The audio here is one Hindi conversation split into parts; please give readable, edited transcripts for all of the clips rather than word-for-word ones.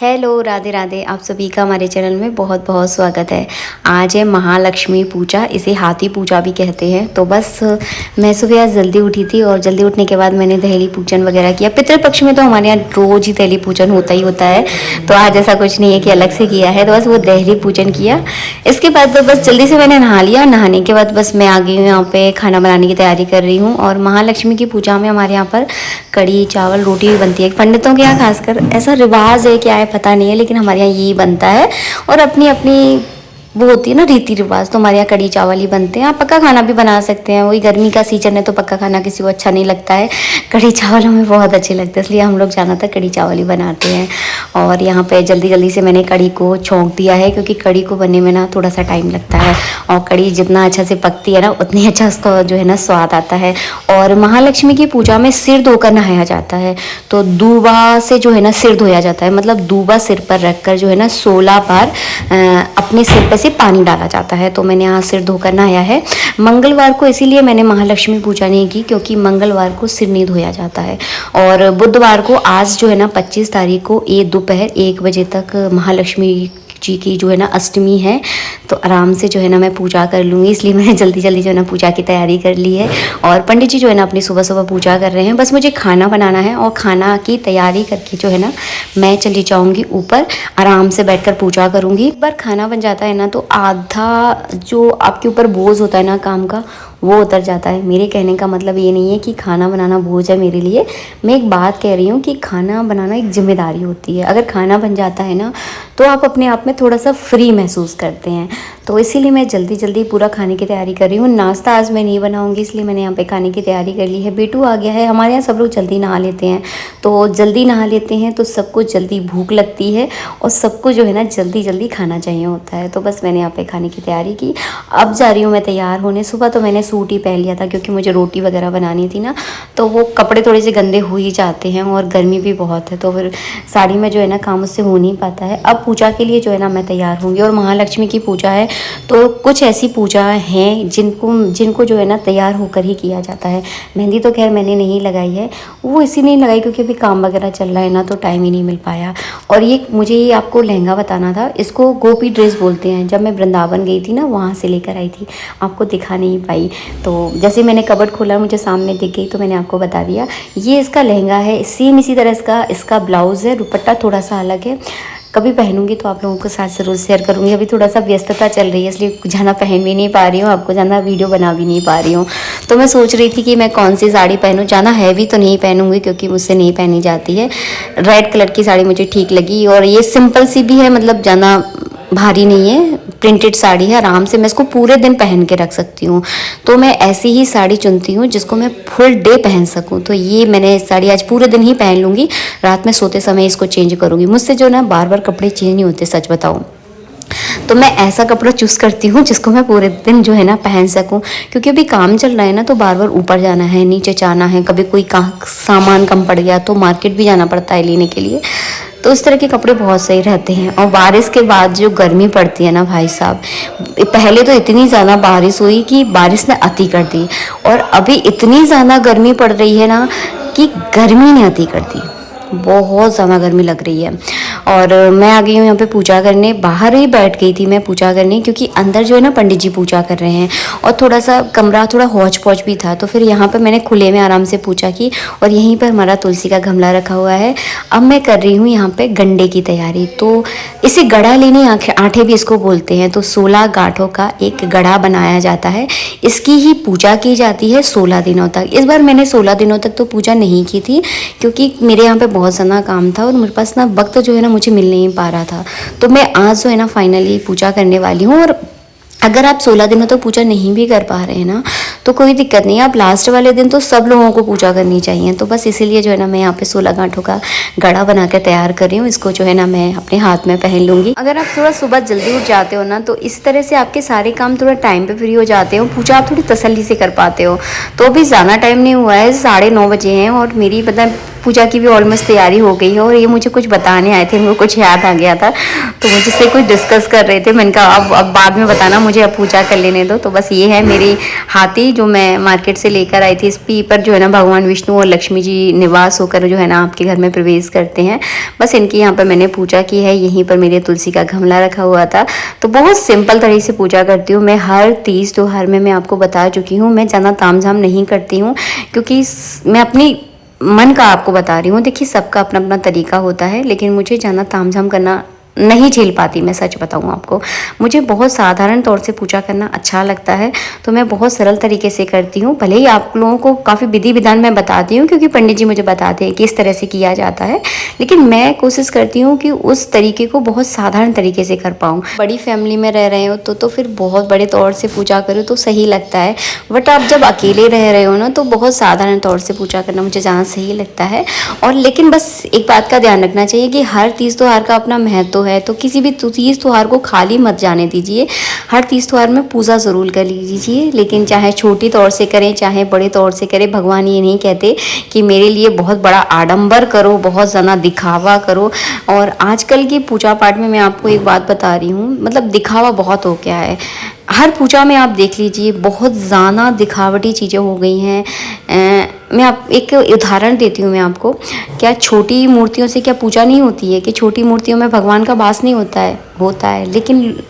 हेलो, राधे राधे। आप सभी का हमारे चैनल में बहुत बहुत स्वागत है। आज है महालक्ष्मी पूजा, इसे हाथी पूजा भी कहते हैं। तो बस मैं सुबह आज जल्दी उठी थी और जल्दी उठने के बाद मैंने दहली पूजन वगैरह किया। पितृपक्ष में तो हमारे यहाँ रोज़ ही दहली पूजन होता ही होता है, तो आज ऐसा कुछ नहीं है कि अलग से किया है। तो बस वो दहली पूजन किया। इसके बाद तो बस जल्दी से मैंने नहा लिया। नहाने के बाद बस मैं आ गई हूँ यहाँ पे खाना बनाने की तैयारी कर रही हूँ। और महालक्ष्मी की पूजा में हमारे यहाँ पर कढ़ी चावल रोटी भी बनती है। पंडितों के यहाँ खासकर ऐसा रिवाज है क्या है पता नहीं है, लेकिन हमारे यहाँ यही बनता है। और अपनी अपनी वो होती है ना रीति रिवाज, तो हमारे यहाँ कढ़ी चावल ही बनते हैं। आप पक्का खाना भी बना सकते हैं, वही गर्मी का सीजन है तो पक्का खाना किसी को अच्छा नहीं लगता है। कढ़ी चावल हमें बहुत अच्छे लगते हैं, इसलिए हम लोग ज़्यादातर कढ़ी चावल ही बनाते हैं। और यहाँ पे जल्दी जल्दी से मैंने कढ़ी को छौंक दिया है, क्योंकि कढ़ी को बनने में ना थोड़ा सा टाइम लगता है। और कढ़ी जितना अच्छा से पकती है ना, उतनी अच्छा उसका जो है ना स्वाद आता है। और महालक्ष्मी की पूजा में सिर धोकर नहाया जाता है। तो दूबा से जो है ना सिर धोया जाता है, मतलब दूबा सिर पर रखकर जो है ना 16 बार अपने सिर पर से पानी डाला जाता है। तो मैंने यहाँ सिर धोकर नहाया है। मंगलवार को इसीलिए मैंने महालक्ष्मी पूजा नहीं की, क्योंकि मंगलवार को सिर नहीं धोया जाता है। और बुधवार को आज जो है ना 25 तारीख को दोपहर 1 बजे तक महालक्ष्मी जी की जो है ना अष्टमी है, तो आराम से जो है ना मैं पूजा कर लूँगी। इसलिए मैंने जल्दी जल्दी जो है ना पूजा की तैयारी कर ली है। और पंडित जी जो है ना अपनी सुबह सुबह पूजा कर रहे हैं। बस मुझे खाना बनाना है और खाना की तैयारी करके जो है ना मैं चली जाऊँगी ऊपर, आराम से बैठकर पूजा करूँगी। एक बार खाना बन जाता है ना तो आधा जो आपके ऊपर बोझ होता है ना काम का, वो उतर जाता है। मेरे कहने का मतलब ये नहीं है कि खाना बनाना बोझ है मेरे लिए। मैं एक बात कह रही हूँ कि खाना बनाना एक जिम्मेदारी होती है। अगर खाना बन जाता है ना तो आप अपने आप में थोड़ा सा फ्री महसूस करते हैं। तो इसीलिए मैं जल्दी जल्दी पूरा खाने की तैयारी कर रही हूँ। नाश्ता आज मैं नहीं बनाऊँगी, इसलिए मैंने यहाँ पे खाने की तैयारी कर ली है। बेटू आ गया है। हमारे यहाँ सब लोग जल्दी नहा लेते हैं, तो जल्दी नहा लेते हैं तो सबको जल्दी भूख लगती है और सबको जो है ना जल्दी जल्दी खाना चाहिए होता है। तो बस मैंने यहाँ पे खाने की तैयारी की। अब जा रही हूँ मैं तैयार होने। सुबह तो मैंने सूट ही पहन लिया था, क्योंकि मुझे रोटी वगैरह बनानी थी ना, तो वो कपड़े थोड़े से गंदे हो ही जाते हैं और गर्मी भी बहुत है, तो फिर साड़ी में जो है ना काम उससे हो नहीं पाता है। अब पूजा के लिए जो है ना मैं तैयार होंगी। और महालक्ष्मी की पूजा है तो कुछ ऐसी पूजा हैं जिनको जो है ना तैयार होकर ही किया जाता है। मेहंदी तो खैर मैंने नहीं लगाई है, वो इसी नहीं लगाई क्योंकि अभी काम वगैरह चल रहा है ना, तो टाइम ही नहीं मिल पाया। और ये मुझे ये आपको लहंगा बताना था, इसको गोपी ड्रेस बोलते हैं। जब मैं वृंदावन गई थी ना, वहाँ से लेकर आई थी, आपको दिखा नहीं पाई। तो जैसे मैंने कबर्ड खोला मुझे सामने दिख गई, तो मैंने आपको बता दिया। ये इसका लहंगा है, सेम इसी तरह इसका ब्लाउज़ है। दुपट्टा थोड़ा सा अलग है। कभी पहनूंगी तो आप लोगों के साथ ज़रूर शेयर करूंगी। अभी थोड़ा सा व्यस्तता चल रही है, इसलिए ज़्यादा पहन भी नहीं पा रही हूँ, आपको ज़्यादा वीडियो बना भी नहीं पा रही हूँ। तो मैं सोच रही थी कि मैं कौन सी साड़ी पहनूँ। ज़्यादा हैवी तो नहीं पहनूंगी क्योंकि मुझसे नहीं पहनी जाती है। रेड कलर की साड़ी मुझे ठीक लगी, और ये सिंपल सी भी है, मतलब ज़्यादा भारी नहीं है। प्रिंटेड साड़ी है, आराम से मैं इसको पूरे दिन पहन के रख सकती हूँ। तो मैं ऐसी ही साड़ी चुनती हूँ जिसको मैं फुल डे पहन सकूँ। तो ये मैंने साड़ी आज पूरे दिन ही पहन लूँगी, रात में सोते समय इसको चेंज करूँगी। मुझसे जो ना बार बार कपड़े चेंज नहीं होते, सच बताऊँ तो मैं ऐसा कपड़ा चूज़ करती हूँ जिसको मैं पूरे दिन जो है ना पहन सकूँ। क्योंकि अभी काम चल रहा है ना, तो बार बार ऊपर जाना है, नीचे जाना है, कभी कोई सामान कम पड़ गया तो मार्केट भी जाना पड़ता है लेने के लिए। तो इस तरह के कपड़े बहुत सही रहते हैं। और बारिश के बाद जो गर्मी पड़ती है ना भाई साहब, पहले तो इतनी ज़्यादा बारिश हुई कि बारिश ने अति कर दी, और अभी इतनी ज़्यादा गर्मी पड़ रही है ना कि गर्मी ने अति कर दी। बहुत ज़्यादा गर्मी लग रही है। और मैं आ गई हूँ यहाँ पे पूजा करने। बाहर ही बैठ गई थी मैं पूजा करने, क्योंकि अंदर जो है ना पंडित जी पूजा कर रहे हैं, और थोड़ा सा कमरा थोड़ा हौच पौच भी था, तो फिर यहाँ पे मैंने खुले में आराम से पूजा की। और यहीं पर हमारा तुलसी का गमला रखा हुआ है। अब मैं कर रही हूँ यहाँ पे गंडे की तैयारी। तो इसे गड़ा लेने आठे भी इसको बोलते हैं। तो 16 गांठों का एक गड़ा बनाया जाता है। इसकी ही पूजा की जाती है 16 दिनों तक। इस बार मैंने 16 दिनों तक तो पूजा नहीं की थी, क्योंकि मेरे यहाँ पे बहुत ज़्यादा काम था और मेरे पास ना वक्त जो है ना मुझे मिल नहीं पा रहा था। तो मैं आज जो है ना फाइनली पूजा करने वाली हूँ। और अगर आप 16 दिनों तक पूजा नहीं भी कर पा रहे हैं ना, तो कोई दिक्कत नहीं है। आप लास्ट वाले दिन तो सब लोगों को पूजा करनी चाहिए। तो बस इसीलिए जो है ना मैं यहाँ पे 16 गांठों का गड़ा बना कर तैयार कर रही हूँ। इसको जो है ना मैं अपने हाथ में पहन लूँगी। अगर आप थोड़ा सुबह जल्दी उठ जाते हो ना, तो इस तरह से आपके सारे काम थोड़ा टाइम पे फ्री हो जाते हो, पूजा आप थोड़ी तसल्ली से कर पाते हो। तो अभी ज़्यादा टाइम नहीं हुआ है, 9:30 बजे हैं, और मेरी पता पूजा की भी ऑलमोस्ट तैयारी हो गई है और ये मुझे कुछ बताने आए थे, मेरे को कुछ याद आ गया था तो मुझसे कुछ डिस्कस कर रहे थे। मैंने कहा अब बाद में बताना, मुझे अब पूजा कर लेने दो। तो बस ये है मेरी हाथी जो मैं मार्केट से लेकर आई थी। इस पर जो है ना भगवान विष्णु और लक्ष्मी जी निवास होकर जो है ना आपके घर में प्रवेश करते हैं। बस इनकी यहाँ पर मैंने पूजा की है। यहीं पर मेरे तुलसी का गमला रखा हुआ था। तो बहुत सिंपल तरीके से पूजा करती हूँ मैं। हर तीज त्योहार में मैं आपको बता चुकी हूँ, मैं ज़्यादा तामझाम नहीं करती हूँ क्योंकि मैं अपनी मन का आपको बता रही हूँ। देखिए सबका अपना अपना तरीका होता है, लेकिन मुझे ज़्यादा तामझाम करना नहीं झेल पाती। मैं सच बताऊँ आपको, मुझे बहुत साधारण तौर से पूजा करना अच्छा लगता है। तो मैं बहुत सरल तरीके से करती हूँ। भले ही आप लोगों को काफ़ी विधि विधान मैं बताती हूँ क्योंकि पंडित जी मुझे बताते हैं कि इस तरह से किया जाता है, लेकिन मैं कोशिश करती हूँ कि उस तरीके को बहुत साधारण तरीके से कर पाऊँ। बड़ी फैमिली में रह रहे हो तो फिर बहुत बड़े तौर से पूजा करो तो सही लगता है, बट आप जब अकेले रह रहे हो ना तो बहुत साधारण तौर से पूजा करना मुझे ज़्यादा सही लगता है। और लेकिन बस एक बात का ध्यान रखना चाहिए कि हर तीज त्योहार का अपना महत्व है, तो किसी भी तीज त्योहार को खाली मत जाने दीजिए। हर तीज त्योहार में पूजा ज़रूर कर लीजिए, लेकिन चाहे छोटी तौर से करें चाहे बड़े तौर से करें, भगवान ये नहीं कहते कि मेरे लिए बहुत बड़ा आडंबर करो, बहुत ज़्यादा दिखावा करो। और आजकल की पूजा पाठ में मैं आपको एक बात बता रही हूँ, मतलब दिखावा बहुत हो गया है। हर पूजा में आप देख लीजिए बहुत ज़्यादा दिखावटी चीज़ें हो गई हैं। मैं आप एक उदाहरण देती हूँ मैं आपको। क्या छोटी मूर्तियों से क्या पूजा नहीं होती है? कि छोटी मूर्तियों में भगवान का वास नहीं होता है, लेकिन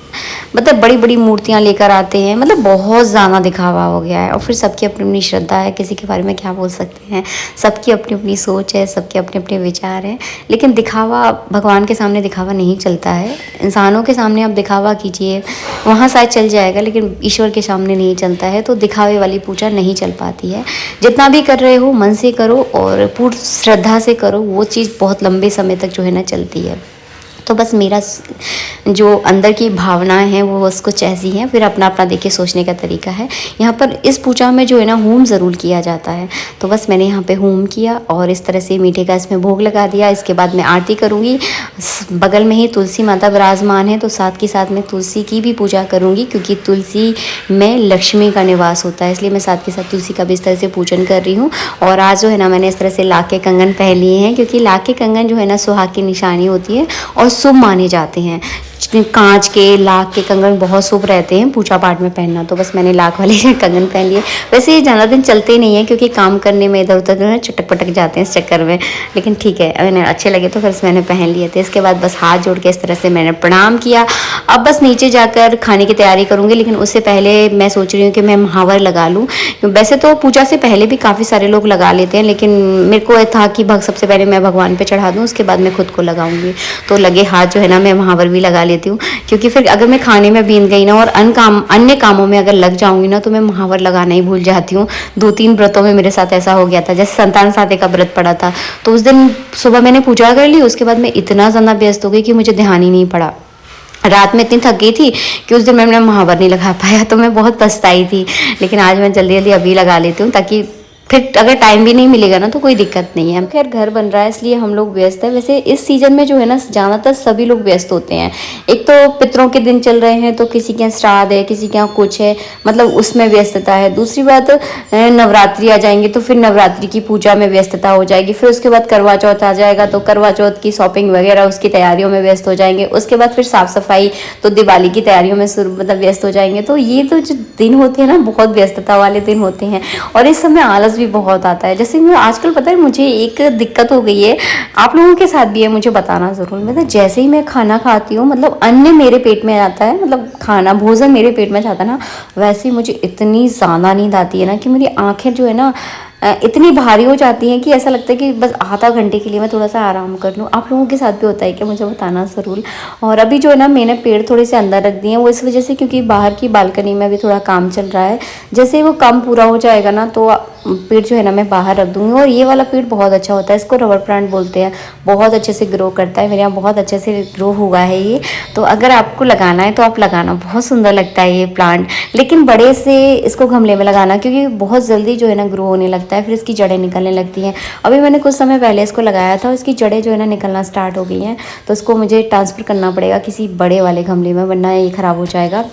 मतलब बड़ी बड़ी मूर्तियाँ लेकर आते हैं। मतलब बहुत ज़्यादा दिखावा हो गया है। और फिर सबकी अपनी अपनी श्रद्धा है, किसी के बारे में क्या बोल सकते हैं। सबकी अपनी अपनी सोच है, सबके अपने अपने विचार हैं, लेकिन दिखावा भगवान के सामने दिखावा नहीं चलता है। इंसानों के सामने आप दिखावा कीजिए, वहाँ शायद चल जाएगा, लेकिन ईश्वर के सामने नहीं चलता है। तो दिखावे वाली पूजा नहीं चल पाती है। जितना भी कर रहे हो मन से करो और पूर्ण श्रद्धा से करो, वो चीज़ बहुत लंबे समय तक जो है ना चलती है। तो बस मेरा जो अंदर की भावनाएं हैं वो बस कुछ ऐसी हैं। फिर अपना अपना देखिए सोचने का तरीका है। यहाँ पर इस पूजा में जो है ना होम ज़रूर किया जाता है। तो बस मैंने यहाँ पे होम किया और इस तरह से मीठे का इसमें भोग लगा दिया। इसके बाद मैं आरती करूँगी। बगल में ही तुलसी माता विराजमान है, तो साथ के साथ मैं तुलसी की भी पूजा करूँगी क्योंकि तुलसी में लक्ष्मी का निवास होता है, इसलिए मैं साथ के साथ तुलसी का भी इस तरह से पूजन कर रही हूँ। और आज जो है ना मैंने इस तरह से लाख के कंगन पहन लिए हैं क्योंकि लाख के कंगन जो है ना सुहाग की निशानी होती है और शुभ माने जाते हैं। कांच के लाख के कंगन बहुत शुभ रहते हैं पूजा पाठ में पहनना। तो बस मैंने लाख वाले कंगन पहन लिए। वैसे ये ज़्यादा दिन चलते नहीं है क्योंकि काम करने में इधर उधर जो है चटक पटक जाते हैं इस चक्कर में, लेकिन ठीक है मैंने अच्छे लगे तो फिर मैंने पहन लिए थे। इसके बाद बस हाथ जोड़ के इस तरह से मैंने प्रणाम किया। अब बस नीचे जाकर खाने की तैयारी करूँगी, लेकिन उससे पहले मैं सोच रही हूँ कि मैं महावर लगा लूँ। वैसे तो पूजा से पहले भी काफ़ी सारे लोग लगा लेते हैं, लेकिन मेरे को था कि सबसे पहले मैं भगवान पे चढ़ा दूँ, उसके बाद मैं खुद को लगाऊंगी। तो लगे हाथ जो है ना मैं महावर भी लगा लेती हूँ, क्योंकि फिर अगर मैं खाने में बीत गई ना और अन्य कामों में अगर लग जाऊंगी ना तो मैं महावर लगाना ही भूल जाती हूँ। 2-3 व्रतों में मेरे साथ ऐसा हो गया था। जैसे संतान साधे का व्रत पड़ा था तो उस दिन सुबह मैंने पूजा कर ली, उसके बाद मैं इतना ज़्यादा व्यस्त हो गई कि मुझे ध्यान ही नहीं पड़ा। रात में इतनी थक गई थी कि उस दिन मैंने महावर नहीं लगा पाया, तो मैं बहुत पछताई थी। लेकिन आज मैं जल्दी जल्दी अभी लगा लेती हूँ ताकि फिर अगर टाइम भी नहीं मिलेगा ना तो कोई दिक्कत नहीं है। खैर घर बन रहा है इसलिए हम लोग व्यस्त है। वैसे इस सीज़न में जो है ना ज़्यादातर सभी लोग व्यस्त होते हैं। एक तो पितरों के दिन चल रहे हैं तो किसी के यहाँ श्राद्ध है, किसी के यहाँ कुछ है, मतलब उसमें व्यस्तता है। दूसरी बात नवरात्रि आ जाएंगे तो फिर नवरात्रि की पूजा में व्यस्तता हो जाएगी। फिर उसके बाद करवा चौथ आ जाएगा तो करवा चौथ की शॉपिंग वगैरह उसकी तैयारियों में व्यस्त हो जाएंगे। उसके बाद फिर साफ़ सफाई तो दिवाली की तैयारियों में मतलब व्यस्त हो जाएंगे। तो ये तो जो दिन होते हैं ना बहुत व्यस्तता वाले दिन होते हैं और इस समय आलस भी बहुत आता है। जैसे मैं आजकल पता है मुझे एक दिक्कत हो गई है, आप लोगों के साथ भी है, मुझे बताना ज़रूर। मतलब जैसे ही मैं खाना खाती हूँ मतलब अन्न मेरे पेट में आता है, मतलब खाना भोजन मेरे पेट में जाता है ना, वैसे ही मुझे इतनी ज़्यादा नींद आती है ना कि मेरी आंखें जो है ना इतनी भारी हो जाती हैं कि ऐसा लगता है कि बस आधा घंटे के लिए मैं थोड़ा सा आराम कर लूँ। आप लोगों के साथ भी होता है क्या? मुझे बताना ज़रूर। और अभी जो है ना मैंने पेड़ थोड़े से अंदर रख दिए हैं, वो इस वजह से क्योंकि बाहर की बालकनी में अभी थोड़ा काम चल रहा है। जैसे वो काम पूरा हो जाएगा ना तो पेड़ जो है ना मैं बाहर रख दूँगी। और ये वाला पेड़ बहुत अच्छा होता है, इसको रबर प्लांट बोलते हैं, बहुत अच्छे से ग्रो करता है। मेरे यहाँ बहुत अच्छे से ग्रो हुआ है ये। तो अगर आपको लगाना है तो आप लगाना, बहुत सुंदर लगता है ये प्लांट। लेकिन बड़े से इसको गमले में लगाना क्योंकि बहुत जल्दी जो है ना ग्रो होने लगता है, फिर इसकी जड़ें निकलने लगती हैं। अभी मैंने कुछ समय पहले इसको लगाया था, इसकी जड़ें जो है ना निकलना स्टार्ट हो गई हैं। तो इसको मुझे ट्रांसफ़र करना पड़ेगा किसी बड़े वाले गमले में, वरना ये ख़राब हो जाएगा।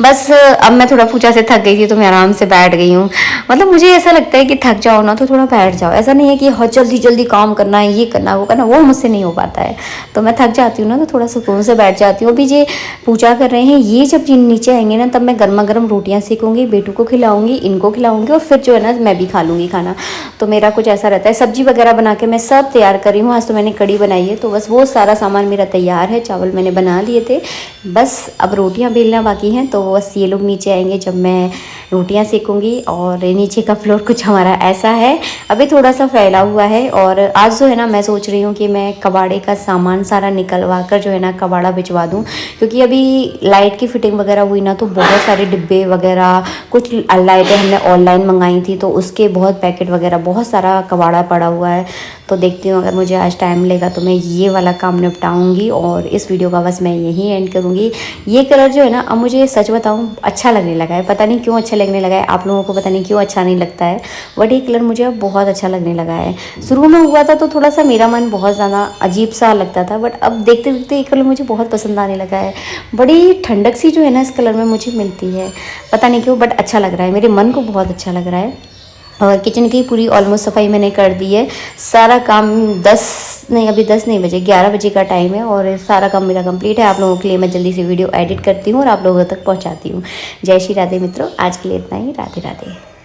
बस अब मैं थोड़ा पूजा से थक गई थी तो मैं आराम से बैठ गई हूँ। मतलब मुझे ऐसा लगता है कि थक जाओ ना तो थोड़ा बैठ जाओ, ऐसा नहीं है कि हाँ जल्दी जल्दी काम करना है, ये करना वो करना, वो मुझसे नहीं हो पाता है। तो मैं थक जाती हूँ ना तो थोड़ा सुकून से बैठ जाती हूँ। अभी ये पूजा कर रहे हैं, ये जब नीचे आएंगे ना तब मैं गर्मा गर्म रोटियाँ सेकूँगी, बेटू को खिलाऊँगी, इनको खिलाऊँगी और फिर जो है ना मैं भी खा लूँगी खाना। तो मेरा कुछ ऐसा रहता है। सब्जी वगैरह बना के मैं सब तैयार कर रही हूँ। आज तो मैंने कड़ी बनाई है तो बस वो सारा सामान मेरा तैयार है। चावल मैंने बना लिए थे, बस अब रोटियां बेलना बाकी हैं। तो बस ये लोग नीचे आएंगे जब मैं रोटियां सेकूंगी। और नीचे का फ्लोर कुछ हमारा ऐसा है, अभी थोड़ा सा फैला हुआ है। और आज जो है ना मैं सोच रही हूँ कि मैं कबाड़े का सामान सारा निकलवा कर जो है ना कबाड़ा भिजवा दूँ, क्योंकि अभी लाइट की फिटिंग वगैरह हुई ना तो बहुत सारे डिब्बे वगैरह, कुछ लाइटें हमने ऑनलाइन मंगाई थी तो उसके बहुत पैकेट वगैरह, बहुत सारा कबाड़ा पड़ा हुआ है। तो देखती हूँ अगर मुझे आज टाइम मिलेगा तो मैं ये वाला काम निपटाऊंगी और इस वीडियो का बस मैं यहीं एंड करूँगी। ये कलर जो है ना अब मुझे सच बताऊँ अच्छा लगने लगा है, पता नहीं क्यों अच्छा लगने लगा है, आप लोगों को पता नहीं क्यों अच्छा नहीं लगता है, बट ये कलर मुझे अब बहुत अच्छा लगने लगा है। शुरू में हुआ था तो थोड़ा सा मेरा मन बहुत ज़्यादा अजीब सा लगता था, बट अब देखते देखते ये कलर मुझे बहुत पसंद आने लगा है। बड़ी ठंडक सी जो है ना इस कलर में मुझे मिलती है, पता नहीं क्यों, बट अच्छा लग रहा है, मेरे मन को बहुत अच्छा लग रहा है। और किचन की पूरी ऑलमोस्ट सफाई मैंने कर दी है। सारा काम 10 नहीं, अभी 10 नहीं बजे, 11 बजे का टाइम है और सारा काम मेरा कंप्लीट है। आप लोगों के लिए मैं जल्दी से वीडियो एडिट करती हूँ और आप लोगों तक पहुँचाती हूँ। जय श्री राधे मित्रों, आज के लिए इतना ही। राधे राधे।